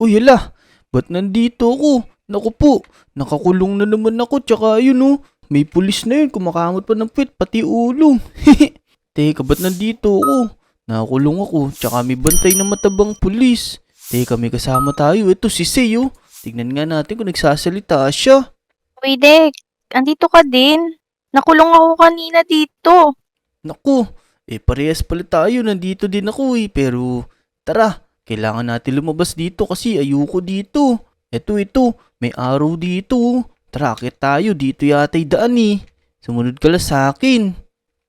Uy, hala, ba't nandito ako? Naku po, nakakulong na naman ako, tsaka yun oh, may pulis na yun, kumakamot pa ng puwit, pati ulo. Teka, ba't nandito ako? Nakakulong ako, tsaka may bantay na matabang pulis. Teka, may kasama tayo, ito si Say oh. Tignan nga natin kung nagsasalita siya. Uy, Dek, andito ka din. Nakulong ako kanina dito. Naku, parehas pala tayo, nandito din ako eh. Pero tara, kailangan natin lumabas dito kasi ayoko dito. Ito, may araw dito. Tara, akit tayo, dito yata'y daan eh. Sumunod ka lang sa akin.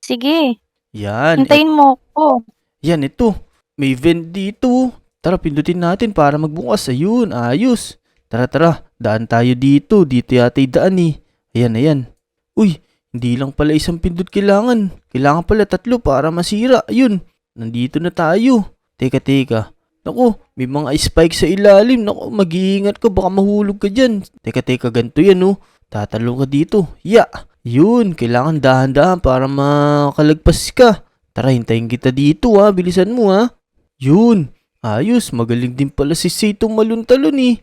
Sige, Yan, hintayin mo ako. yan ito. May vent dito. Tara, pindutin natin para magbukas. Ayun, ayos. Tara, daan tayo dito. Dito yata'y daan eh. Ayan. Uy, hindi lang pala isang pindot kailangan. Kailangan pala 3 para masira. Ayun, nandito na tayo. Teka. Naku, may mga spike sa ilalim. Naku, mag-iingat ka. Baka mahulog ka dyan. Teka, ganito yan oh. Tatalong ka dito. Yun, kailangan dahan-dahan para makalagpas ka. Tara, hintayin kita dito ha. Bilisan mo ha. Yun, ayos. Magaling din pala si Sito maluntalon eh.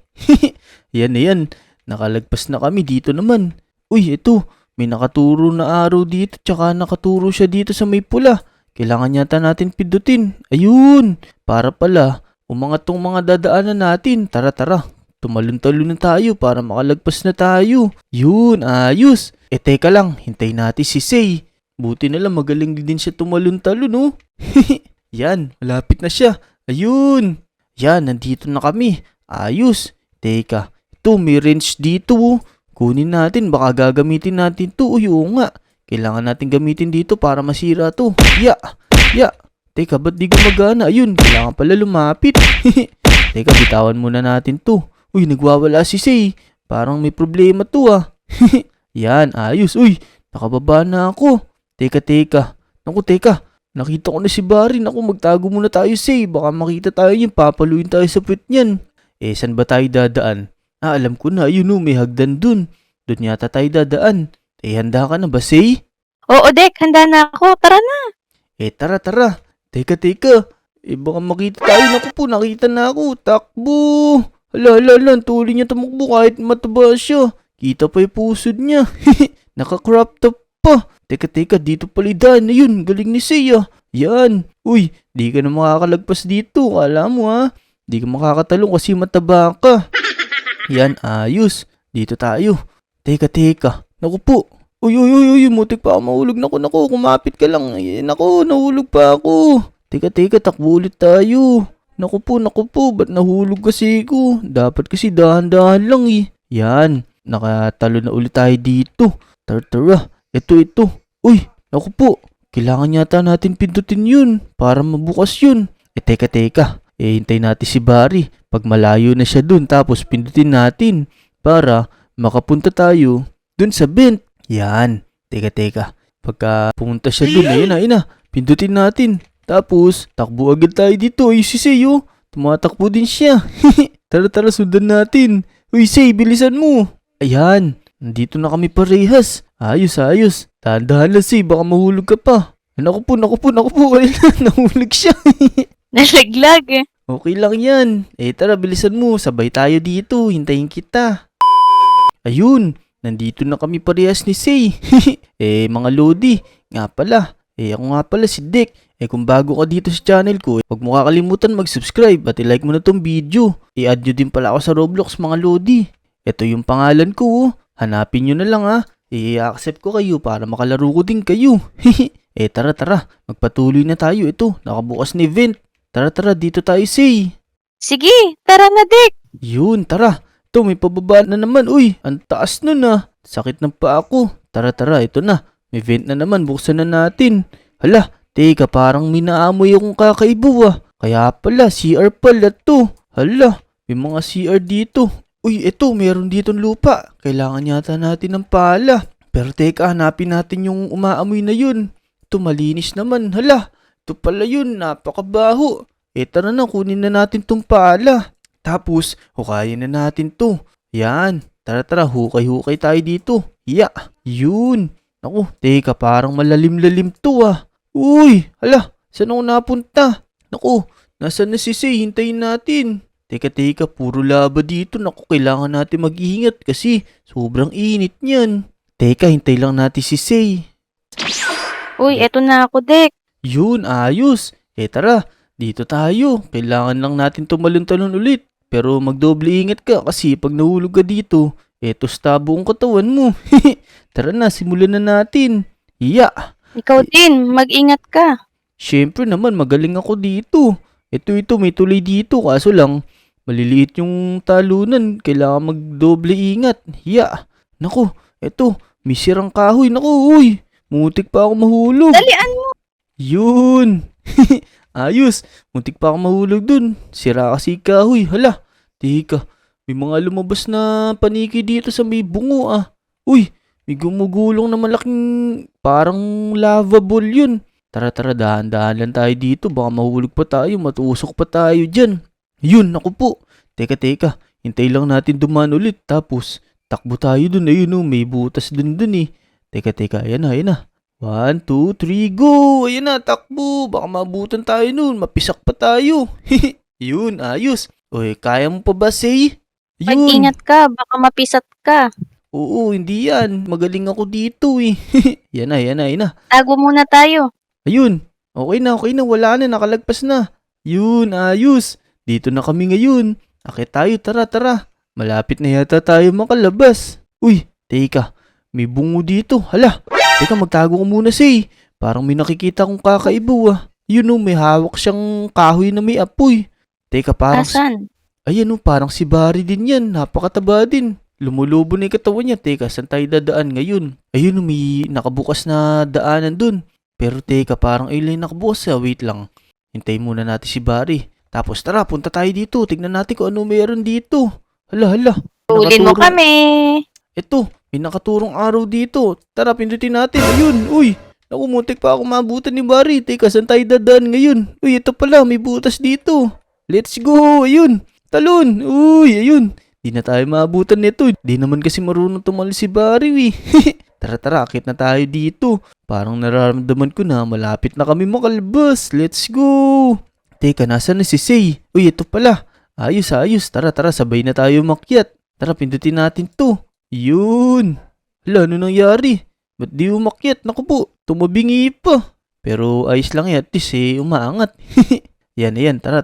Yan. Nakalagpas na kami dito naman. Uy, ito. May nakaturo na araw dito, tsaka nakaturo siya dito sa may pula. Kailangan yata natin pindutin. Ayun, para pala, umangat tong mga dadaanan natin. Tara. Tumalon-talon na tayo para makalagpas na tayo. Yun, ayos. Teka lang, hintay natin si Say. Buti na lang magaling din siya tumalon-talon, no? Yan, malapit na siya. Ayun. Yan, nandito na kami. Ayos. Teka, ito may wrench dito, oh. Kunin natin, baka gagamitin natin to. Uy, oo nga. Kailangan natin gamitin dito para masira to. Ya. Teka, ba't di gumagana? Ayun, kailangan pala lumapit. Teka, bitawan muna natin to. Uy, nagwawala si Say. Parang may problema to ah. Yan, ayos. Uy, nakababa na ako. Teka. Naku, teka. Nakita ko na si Barry. Naku, magtago muna tayo, Say. Baka makita tayo niyan. Papaluin tayo sa puwit niyan. Saan ba tayo dadaan? Alam ko na. Ayun oh, may hagdan dun. Doon yata tayo dadaan. Handa ka na ba, Say? Oo, Dek, handa na ako. Tara na. Tara. Teka. Baka makita tayo. Naku po, nakita na ako. Takbo. Hala, tuloy niya tumakbo kahit mataba siya. Kita pa yung pusod niya. Naka-crop top pa. Teka, dito pala daan. Ayun, galing ni Seiya. Yan. Uy, di ka na makakalagpas dito. Kala mo ha. Di ka makakatalong kasi mataba ka. Yan, ayos. Dito tayo. Teka. Naku po. Uy, mutik pa ako mahulog. Naku, kumapit ka lang. Naku, nahulog pa ako. Teka, takbo ulit tayo. Naku po, ba't nahulog kasi ko? Dapat kasi dahan-dahan lang eh. Yan, nakatalo na ulit tayo dito. Tara. Ito. Uy, naku po, kailangan yata natin pindutin yun para mabukas yun. Teka. Hintay natin si Barry. Pag malayo na siya dun, tapos pindutin natin para makapunta tayo dun sa vent. Yan, teka. Pagka pumunta siya dun, ayun na, pindutin natin. Tapos, takbo agad tayo dito. Ay, si Say, oh. Tumatakbo din siya. Tara, sundan natin. Uy, Say, bilisan mo. Ayan, nandito na kami parehas. Ayos. Dahan-dahan lang, Say. Baka mahulog ka pa. Naku po. Nahulog siya. Nalaglag eh. Okay lang yan. Tara, bilisan mo. Sabay tayo dito. Hintayin kita. Ayun, nandito na kami parehas ni Say. Mga Lodi. Nga pala. Ako nga pala si Dick. Kung bago ka dito sa channel ko, huwag mo kakalimutan mag-subscribe at i-like mo na tong video. I-add nyo din pala ako sa Roblox mga Lodi. Ito yung pangalan ko, oh. Hanapin nyo na lang ha. I-accept ko kayo para makalaro ko din kayo. Tara. Magpatuloy na tayo. Ito, nakabukas na event. Tara, dito tayo, Say. Sige, tara na, Dek. Yun, tara. Ito, may pababa na naman. Uy, ang taas nun ah. Sakit ng paa ko. Tara, ito na. May vent na naman. Buksan na natin. Hala. Teka, parang minaamoy akong kakaibo ah. Kaya pala, CR pala to. Hala, may mga CR dito. Uy, ito, meron ditong lupa. Kailangan yata natin ng pala. Pero teka, hanapin natin yung umaamoy na yun. Ito, malinis naman. Hala, ito pala yun, napakabaho. Tara na, kunin na natin tong pala. Tapos, hukayin na natin to. Yan, tara, hukay tayo dito. Yun. Naku, teka, parang malalim-lalim to ah. Uy, hala, saan ako napunta? Naku, nasaan na si Say? Hintayin natin. Teka, puro lava dito. Naku, kailangan natin mag-ingat kasi sobrang init niyan. Teka, hintay lang natin si Say. Uy, eto na ako, Dek. Yun, ayos. Tara, dito tayo. Kailangan lang natin tumalon-talon ulit. Pero magdoble ingat ka kasi pag nahulog ka dito, eto stabo ang katawan mo. Tara na, simulan na natin. Iya. Ikaw din, mag-ingat ka. Siyempre naman, magaling ako dito. Ito, may tuloy dito. Kaso lang, maliliit yung talunan. Kailangan magdoble ingat. Hiya. Naku, eto, may sirang kahoy. Naku, uy. Mutik pa ako mahulog. Dalian mo. Yun. Ayos. Muntik pa ako mahulog dun. Sira kasi kahoy. Hala. Teka, may mga lumabas na paniki dito sa may bungo ah. Uy, may gumugulong na malaking parang lava ball yun. Tara, dahan-dahan lang tayo dito. Baka mahulog pa tayo, matusok pa tayo dyan. Yun, naku po. Teka. Hintay lang natin dumaan ulit. Tapos, takbo tayo dun. Ayun oh, may butas dun eh. Teka. Ayan na. 1, 2, 3, go! Ayan na, takbo. Baka mabutan tayo nun. Mapisak pa tayo. Yun, ayos. Uy, kaya mo pa ba, Say? Yun. Mag-ingat ka, baka mapisat ka. Oo, hindi yan. Magaling ako dito eh. Yan na. Tago muna tayo. Ayun. Okay na. Wala na. Nakalagpas na. Yun, ayos. Dito na kami ngayon. Akit tayo, tara. Malapit na yata tayo makalabas. Uy, teka. May bungo dito. Hala. Teka, magtago ko muna, Say. Parang may nakikita kong kakaiba ah. Yun oh, may hawak siyang kahoy na may apoy. Teka, parang... Asan? Ayan oh, parang si Barry din yan. Napakataba din. Lumulobo na yung katawan niya. Teka, saan tayo dadaan ngayon? Ayun oh, may nakabukas na daanan dun. Pero teka, parang ayun nakabukas ah. Wait lang. Hintayin muna natin si Barry. Tapos tara, punta tayo dito. Tignan natin kung ano meron dito. Hala. Tulin mo kami. Eto, may nakaturong araw dito. Tara, pindutin natin. Ayun, uy. Naku, muntik pa ako mabutan ni Barry. Teka, saan tayo dadaan ngayon? Uy, ito pala, may butas dito. Let's go, ayun. Talon, uy, ayun. Di na tayo maabutan nito. Di naman kasi marunong tumal si Barry, Tara, akit na tayo dito. Parang nararamdaman ko na malapit na kami makalabas. Let's go. Teka, nasa na si Say? Uy, ito pala. Ayos. Tara, sabay na tayo makyat. Tara, pindutin natin to. Yun. Hala, ano nangyari? Ba't di umakyat? Naku po, tumabingi pa. Pero ayos lang yan, at least umaangat. Yan, tara.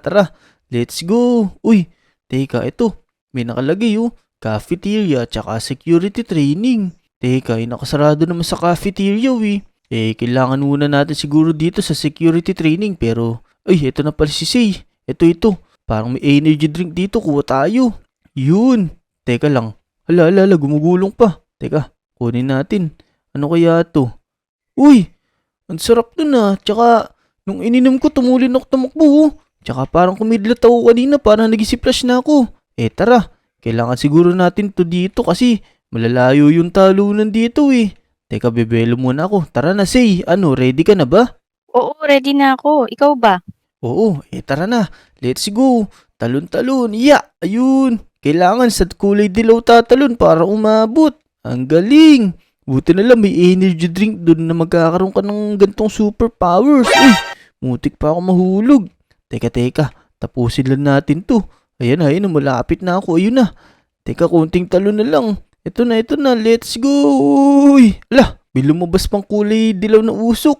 Let's go. Uy, teka, ito. May nakalagay cafeteria tsaka security training. Teka, nakasarado naman sa cafeteria kailangan muna natin siguro dito sa security training pero, ito na pala si Say. Ito. Parang may energy drink dito, kuha tayo. Yun. Teka lang. Hala, gumugulong pa. Teka, kunin natin. Ano kaya to? Uy, ang sarap nun Tsaka, nung ininom ko, tumulin ako tumakbo Tsaka parang kumidlat ako kanina, parang nag-isip-flash na ako. Tara, kailangan siguro natin to dito kasi malalayo yung talunan dito Teka, bebelo muna ako. Tara na, Say. Ano, ready ka na ba? Oo, ready na ako. Ikaw ba? Oo, tara na. Let's go. Talon. Ayun. Kailangan sa kulay dilaw tatalon para umabot. Ang galing. Buti na lang may energy drink doon na magkakaroon ka ng gantong superpowers. Uy, mutik pa ako mahulog. Teka. Tapusin lang natin to. Ayan, malapit na ako. Ayun na. Teka, konting talon na lang. Ito na. Let's go. Uy, ala, may lumabas pang kulay dilaw na usok.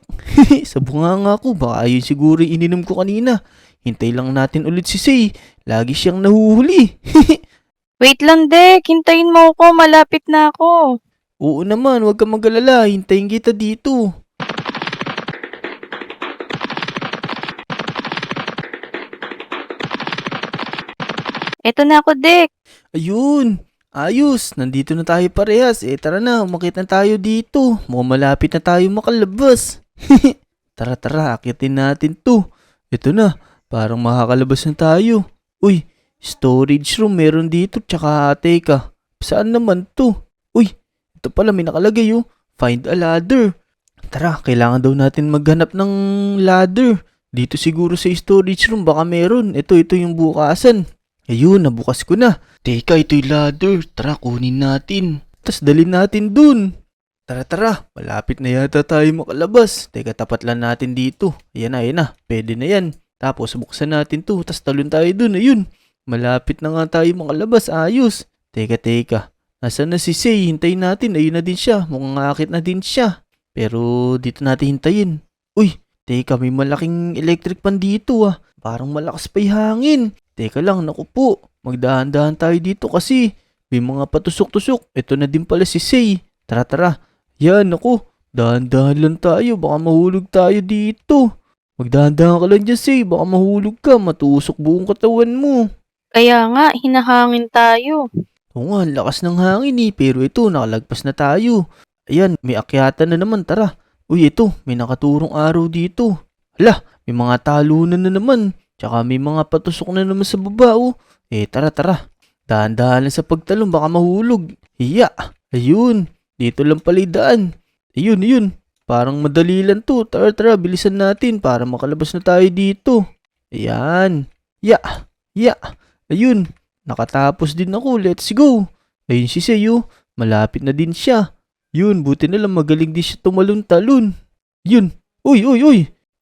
Sa bunganga ko. Baka ayun siguro ininom ko kanina. Hintay lang natin ulit si Say. Lagi siyang nahuhuli. Wait lang, Dek. Hintayin mo ako. Malapit na ako. Oo naman, huwag kang mag-alala. Hintayin kita dito. Eto na ako, Dek. Ayun. Ayos, nandito na tayo parehas. Tara na, umakit na tayo dito. Mukhang malapit na tayo makalabas. Tara, akitin natin to. Ito na, parang makakalabas na tayo. Uy, storage room meron dito, tsaka teka. Saan naman to? Uy, ito pala may nakalagay Find a ladder. Tara, kailangan daw natin maghanap ng ladder. Dito siguro sa storage room, baka meron. Ito yung bukasan. Ayun, nabukas ko na. Teka, ito yung ladder. Tara, kunin natin. Tapos dalhin natin dun. Tara. Malapit na yata tayo makalabas. Teka, tapat lang natin dito. Ayan na. Pwede na yan. Tapos, buksan natin to. Tapos talon tayo dun. Ayun. malapit na nga tayo makalabas. Ayos. Teka. Nasaan na si Say? Hintayin natin. Ayun na din siya. Mukhang akit na din siya. Pero dito natin hintayin. Uy, teka, may malaking electric pan dito ah. Parang malakas pa yung hangin. Teka lang, naku po. Magdahan-dahan tayo dito kasi may mga patusok-tusok. Ito na din pala si Say. Tara. Yan, naku. Dahan-dahan lang tayo. Baka mahulog tayo dito. Magdahan-dahan ka lang dyan, Say. Baka mahulog ka. Matusok buong katawan mo. Kaya nga, hinahangin tayo. Oo nga, ang lakas ng hangin eh. Pero ito, nakalagpas na tayo. Ayan, may akyatan na naman. Tara. Uy, ito. May nakaturong araw dito. Hala, may mga talunan na naman. Tsaka may mga patusok na naman sa baba oh. Tara. Dahan-dahan lang sa pagtalon. Baka mahulog. Hiya. Ayun. Dito lang pala yung daan. Ayun. Parang madali lang to. Tara. Bilisan natin para makalabas na tayo dito. Ayan. Ya. Ayun. Nakatapos din ako. Let's go. Ayun si Sayo. Malapit na din siya. Yun. Buti na lang magaling din siya tumalon-talon. Yun. Uy.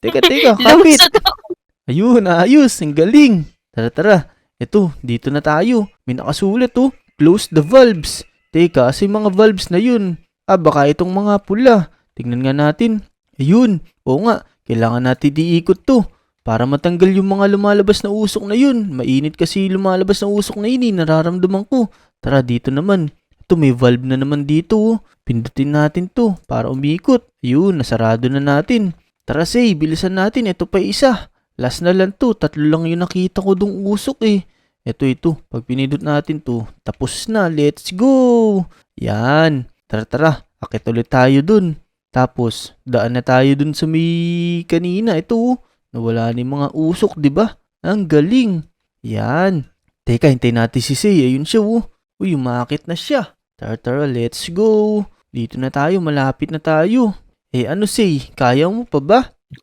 Teka. Kapit. Lumusot ako. Ayun. Ayos. Ang galing. Tara. Ito. Dito na tayo. May nakasulat oh. Close the valves. Teka. Kasi mga valves na yun. Baka itong mga pula. Tingnan nga natin. Ayun. Oo nga. Kailangan natin diikot to. Para matanggal yung mga lumalabas na usok na yun. Mainit kasi lumalabas na usok na yun nararamdaman ko. Tara dito naman. Ito may valve na naman dito oh. Pindutin natin to para umikot. Ayun, nasarado na natin. Tara Say, bilisan natin. Ito pa isa. Last na lang to. 3 lang yung nakita ko dong usok eh. Ito. Pag pinindot natin to, tapos na. Let's go! Yan. Tara. Akit ulit tayo dun. Tapos, daan na tayo dun sa may kanina. Ito oh. Nawala ni mga usok, di ba? Ang galing. Yan. Teka, hintayin natin si Say. Ayun siya, oh. Uy, umakit na siya. Tara, let's go. Dito na tayo, malapit na tayo. Ano Say, kaya mo pa ba?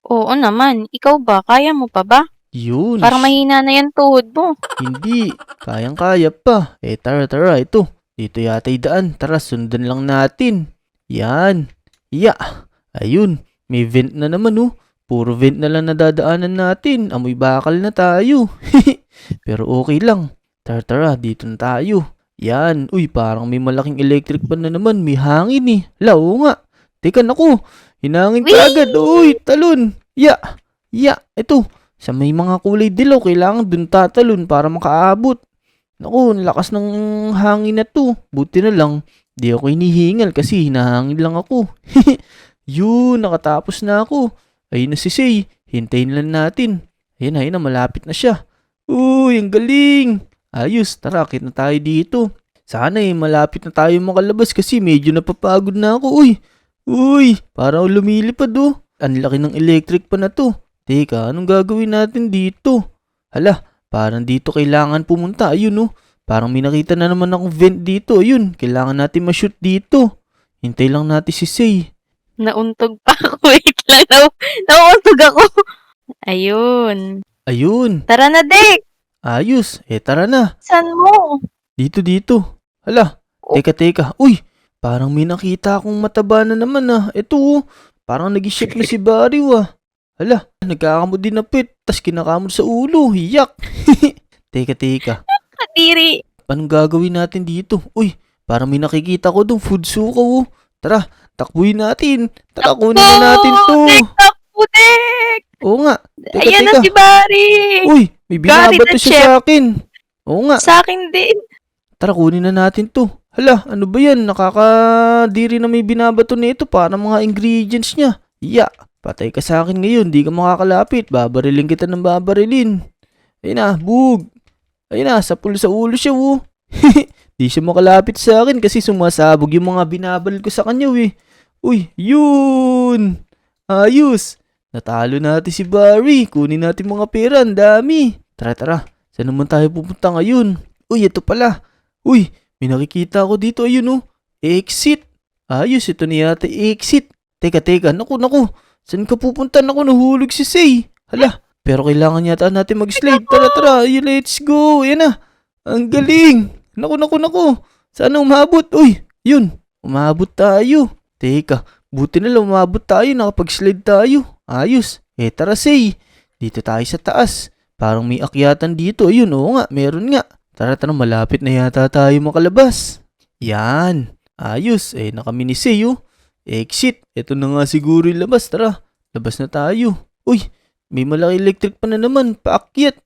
Oo naman. Ikaw ba? Kaya mo pa ba? Yun. Parang mahina na yan tuhod mo. Hindi. Kayang-kaya pa. Tara, ito. Dito yata yung daan. Tara, sundan lang natin. Yan. Ya. Ayun. May vent na naman, oh. Puro vent na lang nadadaanan natin. Amoy bakal na tayo. Pero okay lang. Tara, dito na tayo. Yan. Uy, parang may malaking electric pan na naman. May hangin eh. Oo nga. Teka, naku. Hinangin ka agad. Uy, talon. Ya. Ito. Sa may mga kulay dilaw, kailangan dun tatalon para makaabot. Naku, ang lakas ng hangin na to. Buti na lang. Di ako hinihingal kasi hinahangin lang ako. Yun, nakatapos na ako. Ayun na si Say. Hintayin lang natin. Ayun na, malapit na siya. Uy, ang galing. Ayos, tara, akit na tayo dito. Sana malapit na tayo makalabas kasi medyo napapagod na ako. Uy, parang lumilipad oh. Ang laki ng electric pa na to. Teka, anong gagawin natin dito? Hala, parang dito kailangan pumunta. Ayun oh. Parang may nakita na naman akong vent dito. Ayun, kailangan natin ma-shoot dito. Hintay lang natin si Say. Nauntog pa ako. Wait lang. Nauuntog ako. Ayun. Tara na, Dek. Ayos, tara na. Saan mo? Dito. Hala, teka. Uy, parang may nakita akong mataba na naman ah. Ito oh, parang nag-shake na si Barry ah. Hala, nagkakamod din na pit, tas kinakamod sa ulo. Hiyak. Teka. Kadiri. Anong gagawin natin dito? Uy, parang may nakikita ko dong food suka oh. Tara, takbuhin natin. Tara, kunin na natin to. Takbo, Dek. Oo nga. Ayan na si Barry. Uy, may binabato siya sa akin. Oo nga. Sa akin din. Tara, kunin na natin to. Hala, ano ba yan? Nakakadiri na may binabato nito para mga ingredients niya. Patay ka sa akin ngayon. Di ka makakalapit. Babarilin kita ng babarilin. Ayun na, bug. Ayun na, sapul sa ulo siya oh. Di siya makalapit sa akin kasi sumasabog yung mga binabaril ko sa kanya eh. Uy, yun. Ayos. Natalo natin si Barry. Kunin natin mga pera. Ang dami. Tara. Saan naman tayo pupunta ngayon? Uy, ito pala. Uy, may nakikita ako dito. Ayun oh. Exit. Ayos, ito na yata exit. Teka. Naku. Saan ka pupunta? Naku, nahulog si Say. Hala, pero kailangan yata natin mag-slide. Tara. Ayun, let's go. Ayan na. Ang galing. Naku. Saan umabot? Uy, yun. Umabot tayo. Teka, buti na lang umabot tayo. Nakapag-slide tayo. Ayos. Tara Say. Dito tayo sa taas. Parang may akyatan dito. Ayun, oo nga, meron nga. Tara, malapit na yata tayo makalabas. Yan. Ayos, nakamini oh. Exit. Ito na nga siguro yung labas. Tara, labas na tayo. Uy, may malaki electric pa na naman. Paakyat.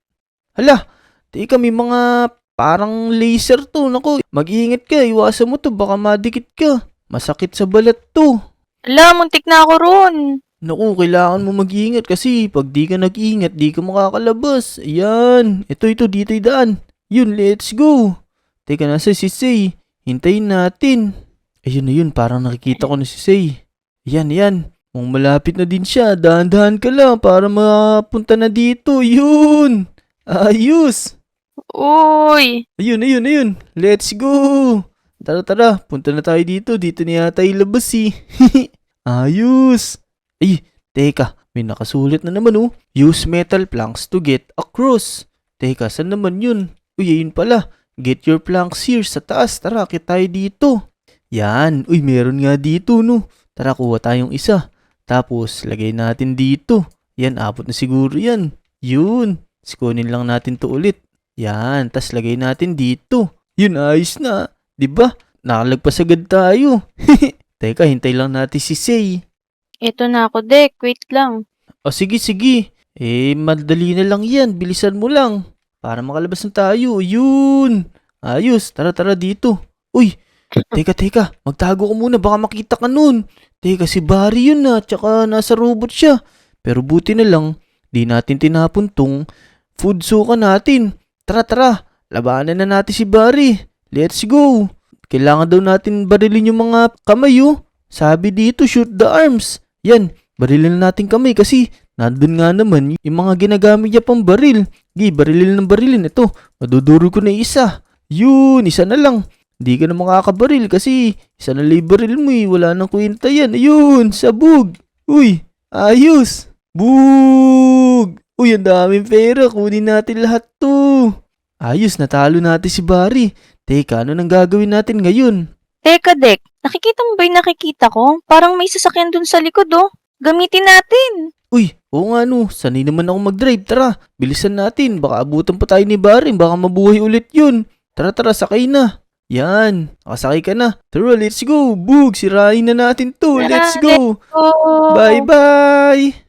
Hala, teka, may mga parang laser to. Naku, mag-iingat ka. Iwasan mo to. Baka madikit ka. Masakit sa balat to. Ala, muntik na ako ron. Naku, kailangan mo mag-iingat kasi pag di ka nag-iingat, di ka makakalabas. Ayan. Ito, dito yung daan. Yun, let's go. Teka, nasa si Say. Hintayin natin. Ayun na yun, parang nakikita ko na si Say. Yan. Kung malapit na din siya, dahan-dahan ka lang para mapunta na dito. Yun. Ayos. Uy, Ayun. Let's go. Tara. Punta na tayo dito. Dito na yata yung labas eh. Ayos. Ay, teka. May nakasulit na naman oh. Use metal planks to get across. Teka, saan naman yun? Uy, ayun pala. Get your planks here sa taas. Tara, akit tayo dito. Yan. Uy, meron nga dito no. Tara, kuha tayong isa. Tapos, lagay natin dito. Yan, abot na siguro yan. Yun. Sikunin lang natin to ulit. Yan, tas lagay natin dito. Yun, ayos na. Diba? Nakalagpas agad tayo. Teka, hintay lang natin si Say. eto na ako, Dek. Wait lang. O sige. Madali na lang yan. Bilisan mo lang. Para makalabas na tayo. Yun. Ayos. Tara dito. Uy. Teka. Magtago ka muna. Baka makita ka nun. Teka, si Barry yun na. Tsaka nasa robot siya. Pero buti na lang, di natin tinapon tong food suka natin. Tara. Labanan na natin si Barry. Let's go. Kailangan daw natin barilin yung mga kamay oh. Sabi dito, shoot the arms. Yan, barilin na natin kamay kasi nandun nga naman yung mga ginagamit niya pang baril. Barilin. Ito, maduduro ko na isa. Yun, isa na lang. Di ka na makakabaril kasi isa na lang yung baril mo eh. Wala nang kwenta yan. Ayun, sabog. Uy, ayos. Bug! Uy, ang daming pera. Kunin natin lahat to. Ayos, natalo natin si Barry. Teka, ano nang gagawin natin ngayon? Teka, Dek. Nakikita mo ba yung nakikita ko? Parang may sasakyan dun sa likod, oh. Gamitin natin. Uy, oo nga no. Sanay naman ako mag-drive. Tara, bilisan natin. Baka abutan pa tayo ni Barry. Baka mabuhay ulit yun. Tara, sakay na. Yan, nakasakay ka na. Tara, let's go. Bug, sirain na natin to. Tara, Let's go. Oh. Bye-bye.